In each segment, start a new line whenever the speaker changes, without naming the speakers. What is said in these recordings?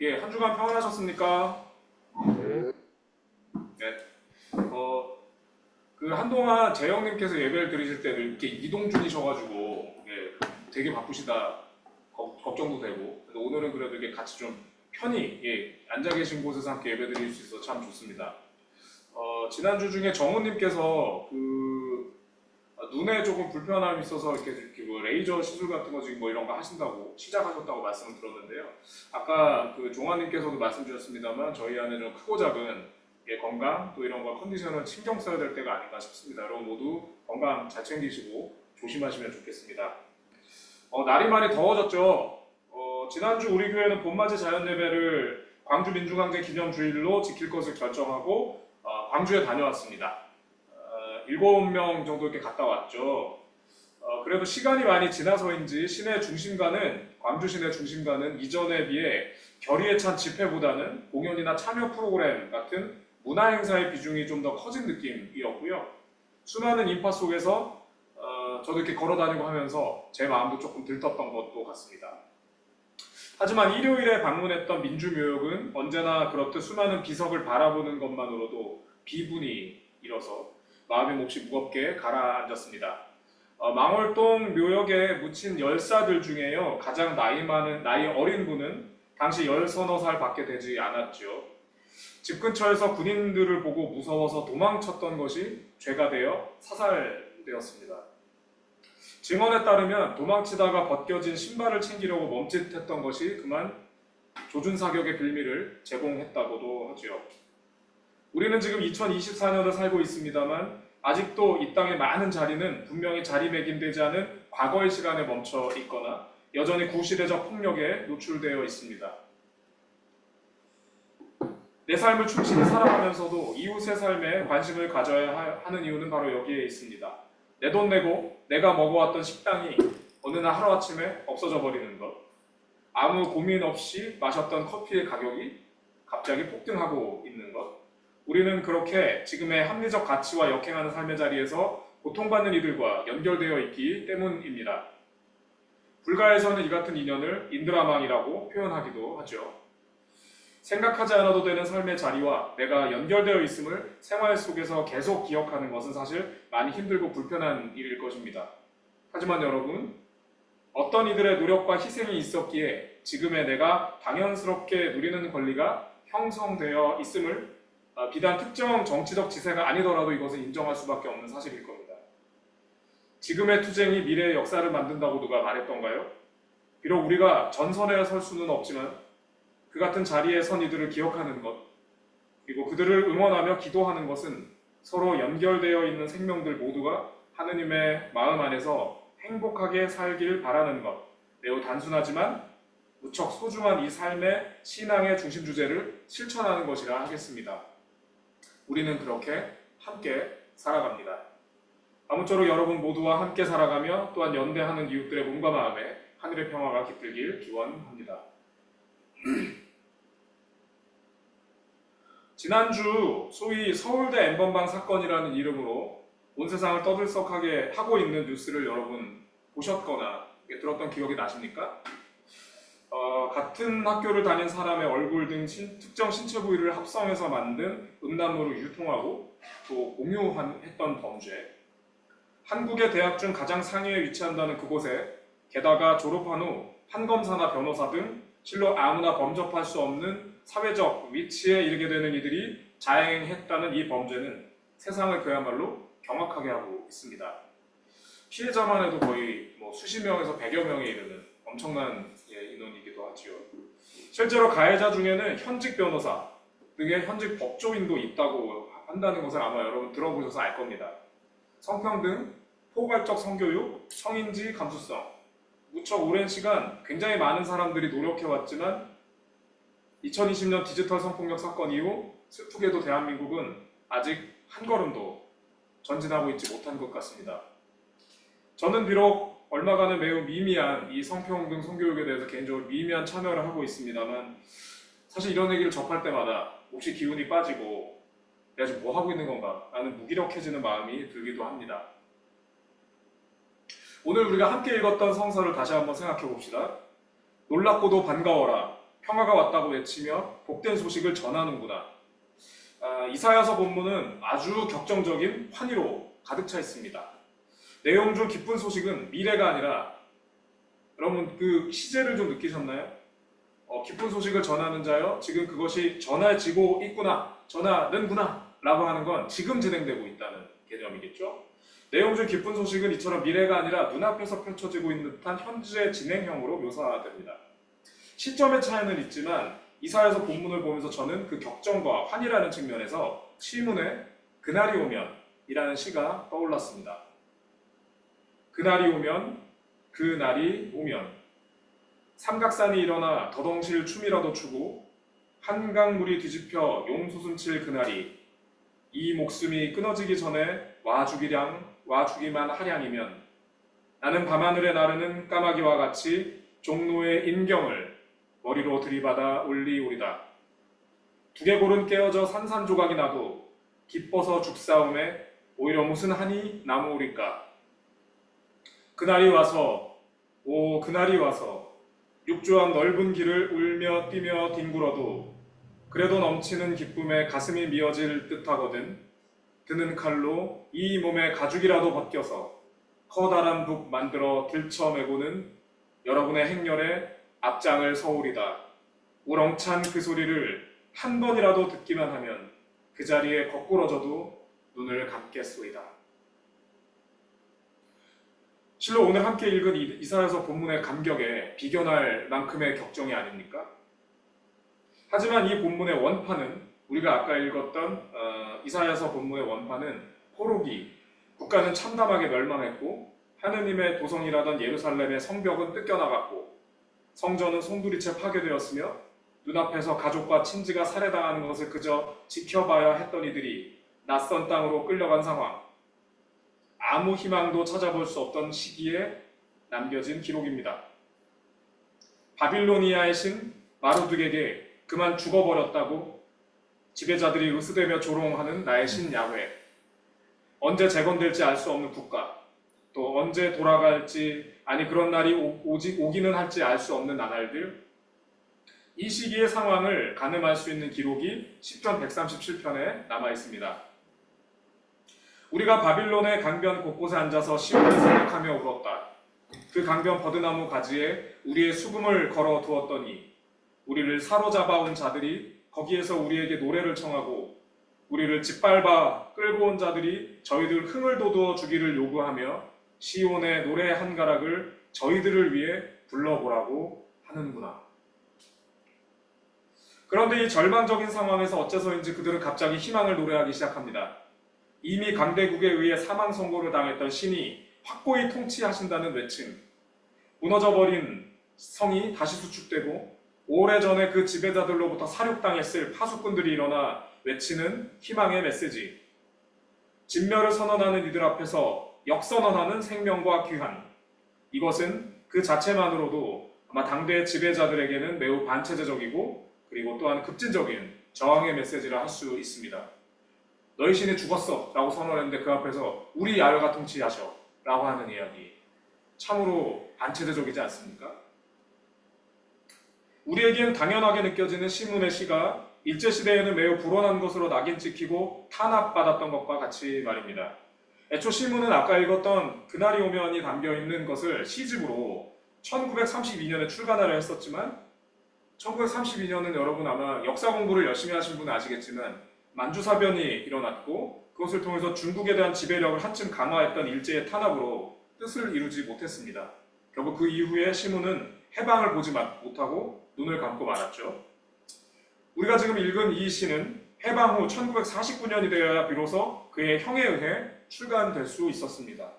예, 한 주간 평안하셨습니까?
네.
네. 한동안 재영님께서 예배를 드리실 때 이렇게 이동 중이셔가지고, 예, 되게 바쁘시다, 걱정도 되고, 근데 오늘은 그래도 이렇게 같이 좀 편히, 예, 앉아 계신 곳에서 함께 예배 드릴 수 있어서 참 좋습니다. 지난주 중에 정우님께서 눈에 조금 불편함이 있어서 이렇게 뭐 레이저 시술 같은 거 지금 뭐 이런 거 하신다고 시작하셨다고 말씀을 들었는데요. 아까 종아님께서도 말씀 주셨습니다만 저희 안에 좀 크고 작은 건강 또 이런 거 컨디션을 신경 써야 될 때가 아닌가 싶습니다. 여러분 모두 건강 잘 챙기시고 조심하시면 좋겠습니다. 날이 많이 더워졌죠. 지난주 우리 교회는 봄맞이 자연예배를 광주 민중항쟁 기념주일로 지킬 것을 결정하고 광주에 다녀왔습니다. 7명 정도 이렇게 갔다 왔죠. 그래도 시간이 많이 지나서인지 시내 중심가는 광주 시내 중심가는 이전에 비해 결의에 찬 집회보다는 공연이나 참여 프로그램 같은 문화 행사의 비중이 좀 더 커진 느낌이었고요. 수많은 인파 속에서 저도 이렇게 걸어 다니고 하면서 제 마음도 조금 들떴던 것도 같습니다. 하지만 일요일에 방문했던 민주묘역은 언제나 그렇듯 수많은 비석을 바라보는 것만으로도 비분이 일어서 마음이 몹시 무겁게 가라앉았습니다. 망월동 묘역에 묻힌 열사들 중에요 가장 나이 어린 분은 당시 10서너 살 밖에 되지 않았죠. 집 근처에서 군인들을 보고 무서워서 도망쳤던 것이 죄가 되어 사살되었습니다. 증언에 따르면 도망치다가 벗겨진 신발을 챙기려고 멈칫했던 것이 그만 조준사격의 빌미를 제공했다고도 하죠. 우리는 지금 2024년을 살고 있습니다만 아직도 이 땅의 많은 자리는 분명히 자리매김되지 않은 과거의 시간에 멈춰 있거나 여전히 구시대적 폭력에 노출되어 있습니다. 내 삶을 충실히 살아가면서도 이웃의 삶에 관심을 가져야 하는 이유는 바로 여기에 있습니다. 내 돈 내고 내가 먹어왔던 식당이 어느 날 하루아침에 없어져 버리는 것, 아무 고민 없이 마셨던 커피의 가격이 갑자기 폭등하고 있는 것, 우리는 그렇게 지금의 합리적 가치와 역행하는 삶의 자리에서 고통받는 이들과 연결되어 있기 때문입니다. 불가에서는 이 같은 인연을 인드라망이라고 표현하기도 하죠. 생각하지 않아도 되는 삶의 자리와 내가 연결되어 있음을 생활 속에서 계속 기억하는 것은 사실 많이 힘들고 불편한 일일 것입니다. 하지만 여러분, 어떤 이들의 노력과 희생이 있었기에 지금의 내가 당연스럽게 누리는 권리가 형성되어 있음을 비단 특정 정치적 지세가 아니더라도 이것은 인정할 수밖에 없는 사실일 겁니다. 지금의 투쟁이 미래의 역사를 만든다고 누가 말했던가요? 비록 우리가 전선에 설 수는 없지만 그 같은 자리에 선 이들을 기억하는 것, 그리고 그들을 응원하며 기도하는 것은 서로 연결되어 있는 생명들 모두가 하느님의 마음 안에서 행복하게 살길 바라는 것, 매우 단순하지만 무척 소중한 이 삶의 신앙의 중심 주제를 실천하는 것이라 하겠습니다. 우리는 그렇게 함께 살아갑니다. 아무쪼록 여러분 모두와 함께 살아가며 또한 연대하는 이웃들의 몸과 마음에 하늘의 평화가 깃들길 기원합니다. 지난주 소위 서울대 N번방 사건이라는 이름으로 온 세상을 떠들썩하게 하고 있는 뉴스를 여러분 보셨거나 들었던 기억이 나십니까? 같은 학교를 다닌 사람의 얼굴 등 특정 신체 부위를 합성해서 만든 음란물을 유통하고 또 공유했던 범죄, 한국의 대학 중 가장 상위에 위치한다는 그곳에 게다가 졸업한 후 판검사나 변호사 등 실로 아무나 범접할 수 없는 사회적 위치에 이르게 되는 이들이 자행했다는 이 범죄는 세상을 그야말로 경악하게 하고 있습니다. 피해자만 해도 거의 수십 명에서 100여 명에 이르는 엄청난 인원이기도 하지요. 실제로 가해자 중에는 현직 변호사 등의 현직 법조인도 있다고 한다는 것을 아마 여러분 들어보셔서 알 겁니다. 성평등, 포괄적 성교육, 성인지 감수성, 무척 오랜 시간 굉장히 많은 사람들이 노력해왔지만 2020년 디지털 성폭력 사건 이후 슬프게도 대한민국은 아직 한 걸음도 전진하고 있지 못한 것 같습니다. 저는 비록 얼마간은 매우 미미한 이 성평등 성교육에 대해서 개인적으로 미미한 참여를 하고 있습니다만 사실 이런 얘기를 접할 때마다 몹시 기운이 빠지고 내가 지금 뭐 하고 있는 건가 라는 무기력해지는 마음이 들기도 합니다. 오늘 우리가 함께 읽었던 성서를 다시 한번 생각해 봅시다. 놀랍고도 반가워라. 평화가 왔다고 외치며 복된 소식을 전하는구나. 이사야서 본문은 아주 격정적인 환희로 가득 차 있습니다. 내용 중 기쁜 소식은 미래가 아니라, 여러분 그 시제를 좀 느끼셨나요? 기쁜 소식을 전하는 자여 지금 그것이 전해지고 있구나, 전하는구나 라고 하는 건 지금 진행되고 있다는 개념이겠죠. 내용 중 기쁜 소식은 이처럼 미래가 아니라 눈앞에서 펼쳐지고 있는 듯한 현재 진행형으로 묘사됩니다. 시점의 차이는 있지만 이사야서 본문을 보면서 저는 그 격정과 환희라는 측면에서 시문의 그날이 오면 이라는 시가 떠올랐습니다. 그날이 오면, 그날이 오면, 삼각산이 일어나 더덩실 춤이라도 추고 한강물이 뒤집혀 용솟음칠 그날이, 이 목숨이 끊어지기 전에 와주기만 하량이면 나는 밤하늘에 나르는 까마귀와 같이 종로의 인경을 머리로 들이받아 올리오리다. 두개골은 깨어져 산산조각이 나도 기뻐서 죽사움에 오히려 무슨 한이 남으오리까. 그날이 와서, 오 그날이 와서 육조한 넓은 길을 울며 뛰며 뒹굴어도 그래도 넘치는 기쁨에 가슴이 미어질 듯하거든. 드는 칼로 이 몸의 가죽이라도 벗겨서 커다란 북 만들어 들쳐매고는 여러분의 행렬에 앞장을 서오리다. 우렁찬 그 소리를 한 번이라도 듣기만 하면 그 자리에 거꾸러져도 눈을 감겠소이다. 실로 오늘 함께 읽은 이사야서 본문의 감격에 비견할 만큼의 격정이 아닙니까? 하지만 이 본문의 원판은, 우리가 아까 읽었던 이사야서 본문의 원판은 포로기, 국가는 참담하게 멸망했고 하느님의 도성이라던 예루살렘의 성벽은 뜯겨나갔고 성전은 송두리째 파괴되었으며 눈앞에서 가족과 친지가 살해당하는 것을 그저 지켜봐야 했던 이들이 낯선 땅으로 끌려간 상황, 아무 희망도 찾아볼 수 없던 시기에 남겨진 기록입니다. 바빌로니아의 신 마르둑에게 그만 죽어버렸다고 지배자들이 으스대며 조롱하는 나의 신 야훼, 언제 재건될지 알 수 없는 국가, 또 언제 돌아갈지, 아니 그런 날이 오기는 할지 알 수 없는 나날들, 이 시기의 상황을 가늠할 수 있는 기록이 시편 137편에 남아 있습니다. 우리가 바빌론의 강변 곳곳에 앉아서 시온을 생각하며 울었다. 그 강변 버드나무 가지에 우리의 수금을 걸어 두었더니 우리를 사로잡아온 자들이 거기에서 우리에게 노래를 청하고 우리를 짓밟아 끌고 온 자들이 저희들 흥을 돋워 주기를 요구하며 시온의 노래 한 가락을 저희들을 위해 불러보라고 하는구나. 그런데 이 절망적인 상황에서 어째서인지 그들은 갑자기 희망을 노래하기 시작합니다. 이미 강대국에 의해 사망 선고를 당했던 신이 확고히 통치하신다는 외침, 무너져버린 성이 다시 수축되고 오래전에 그 지배자들로부터 살육당했을 파수꾼들이 일어나 외치는 희망의 메시지, 진멸을 선언하는 이들 앞에서 역선언하는 생명과 귀한, 이것은 그 자체만으로도 아마 당대 지배자들에게는 매우 반체제적이고 그리고 또한 급진적인 저항의 메시지라 할 수 있습니다. 너희 신이 죽었어 라고 선언했는데 그 앞에서 우리 야훼가 통치하셔 라고 하는 이야기, 참으로 반체제적이지 않습니까? 우리에겐 당연하게 느껴지는 시문의 시가 일제시대에는 매우 불온한 것으로 낙인 찍히고 탄압받았던 것과 같이 말입니다. 애초 시문은 아까 읽었던 그날이 오면이 담겨있는 것을 시집으로 1932년에 출간하려 했었지만 1932년은 여러분 아마 역사 공부를 열심히 하신 분은 아시겠지만 만주사변이 일어났고 그것을 통해서 중국에 대한 지배력을 한층 강화했던 일제의 탄압으로 뜻을 이루지 못했습니다. 결국 그 이후에 시문은 해방을 보지 못하고 눈을 감고 말았죠. 우리가 지금 읽은 이 시는 해방 후 1949년이 되어야 비로소 그의 형에 의해 출간될 수 있었습니다.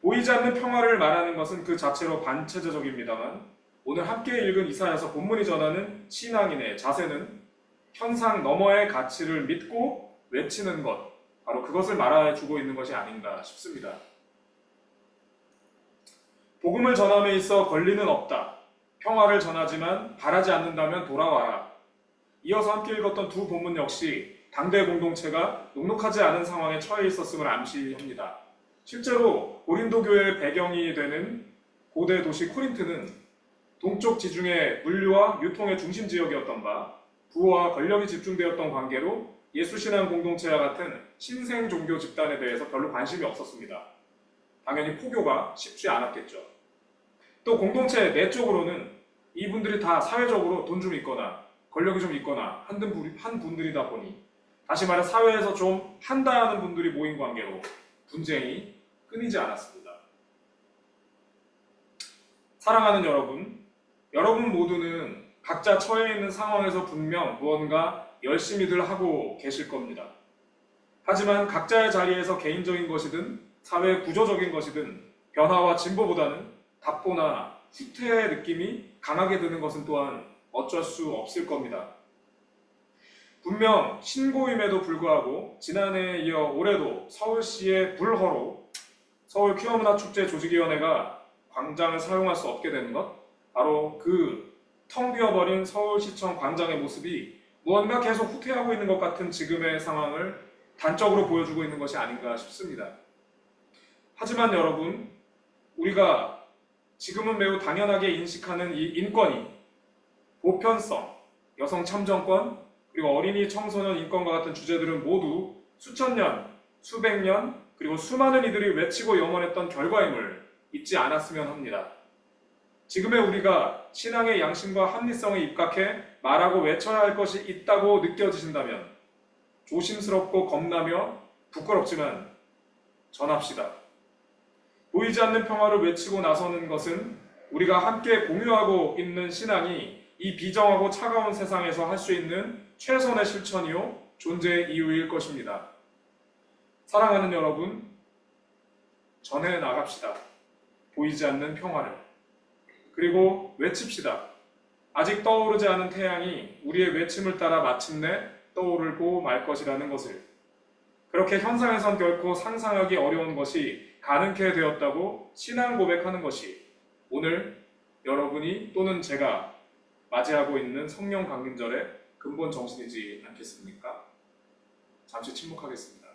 보이지 않는 평화를 말하는 것은 그 자체로 반체제적입니다만 오늘 함께 읽은 이사야서 본문이 전하는 신앙인의 자세는 현상 너머의 가치를 믿고 외치는 것, 바로 그것을 말해주고 있는 것이 아닌가 싶습니다. 복음을 전함에 있어 권리는 없다. 평화를 전하지만 바라지 않는다면 돌아와라. 이어서 함께 읽었던 두 본문 역시 당대 공동체가 녹록하지 않은 상황에 처해 있었음을 암시합니다. 실제로 고린도 교회의 배경이 되는 고대 도시 코린트는 동쪽 지중해 물류와 유통의 중심 지역이었던 바, 부와 권력이 집중되었던 관계로 예수신앙 공동체와 같은 신생 종교 집단에 대해서 별로 관심이 없었습니다. 당연히 포교가 쉽지 않았겠죠. 또 공동체 내적으로는 이분들이 다 사회적으로 돈 좀 있거나 권력이 좀 있거나 한 분들이다 보니, 다시 말해 사회에서 좀 한다는 분들이 모인 관계로 분쟁이 끊이지 않았습니다. 사랑하는 여러분 모두는 각자 처해 있는 상황에서 분명 무언가 열심히들 하고 계실 겁니다. 하지만 각자의 자리에서 개인적인 것이든 사회 구조적인 것이든 변화와 진보보다는 답보나 후퇴의 느낌이 강하게 드는 것은 또한 어쩔 수 없을 겁니다. 분명 신고임에도 불구하고 지난해에 이어 올해도 서울시의 불허로 서울 퀴어문화축제 조직위원회가 광장을 사용할 수 없게 되는 것, 바로 그 텅 비어버린 서울시청 광장의 모습이 무언가 계속 후퇴하고 있는 것 같은 지금의 상황을 단적으로 보여주고 있는 것이 아닌가 싶습니다. 하지만 여러분, 우리가 지금은 매우 당연하게 인식하는 이 인권이 보편성, 여성 참정권, 그리고 어린이 청소년 인권과 같은 주제들은 모두 수천 년, 수백 년, 그리고 수많은 이들이 외치고 염원했던 결과임을 잊지 않았으면 합니다. 지금의 우리가 신앙의 양심과 합리성에 입각해 말하고 외쳐야 할 것이 있다고 느껴지신다면 조심스럽고 겁나며 부끄럽지만 전합시다. 보이지 않는 평화를 외치고 나서는 것은 우리가 함께 공유하고 있는 신앙이 이 비정하고 차가운 세상에서 할 수 있는 최선의 실천이요 존재의 이유일 것입니다. 사랑하는 여러분, 전해 나갑시다. 보이지 않는 평화를. 그리고 외칩시다. 아직 떠오르지 않은 태양이 우리의 외침을 따라 마침내 떠오르고 말 것이라는 것을. 그렇게 현상에선 결코 상상하기 어려운 것이 가능케 되었다고 신앙 고백하는 것이 오늘 여러분이 또는 제가 맞이하고 있는 성령 강림절의 근본 정신이지 않겠습니까? 잠시 침묵하겠습니다.